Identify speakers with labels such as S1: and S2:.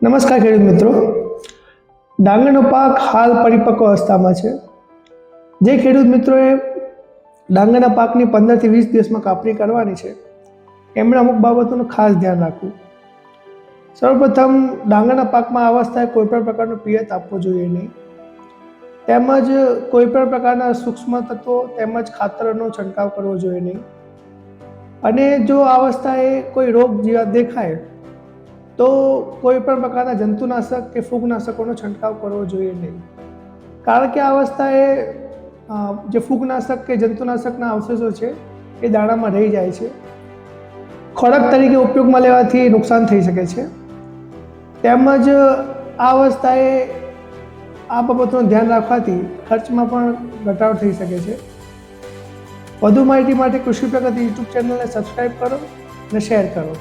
S1: નમસ્કાર ખેડૂત મિત્રો, ડાંગરનો પાક હાલ પરિપક્વ અવસ્થામાં છે. જે ખેડૂત મિત્રોએ ડાંગરના પાકની 15 થી 20 દિવસમાં કાપણી કરવાની છે એમણે અમુક બાબતોનું ખાસ ધ્યાન રાખવું. સર્વપ્રથમ ડાંગરના પાકમાં આ અવસ્થાએ કોઈપણ પ્રકારનો પિયત આપવો જોઈએ નહીં, તેમજ કોઈપણ પ્રકારના સૂક્ષ્મ તત્વો તેમજ ખાતરનો છંટકાવ કરવો જોઈએ નહીં. અને જો આ અવસ્થાએ કોઈ રોગ જીવાત દેખાય તો કોઈ પણ પ્રકારના જંતુનાશક કે ફૂગનાશકોનો છંટકાવ કરવો જોઈએ નહીં, કારણ કે આ અવસ્થાએ જે ફૂગનાશક કે જંતુનાશકના અવશેષો છે એ દાણામાં રહી જાય છે. ખોરાક તરીકે ઉપયોગમાં લેવાથી નુકસાન થઈ શકે છે. તેમજ આ અવસ્થાએ આ બાબતોનું ધ્યાન રાખવાથી ખર્ચમાં પણ ઘટાડો થઈ શકે છે. વધુ માહિતી માટે કૃષિ પ્રગતિ યુટ્યુબ ચેનલને સબસ્ક્રાઈબ કરો અને શેર કરો.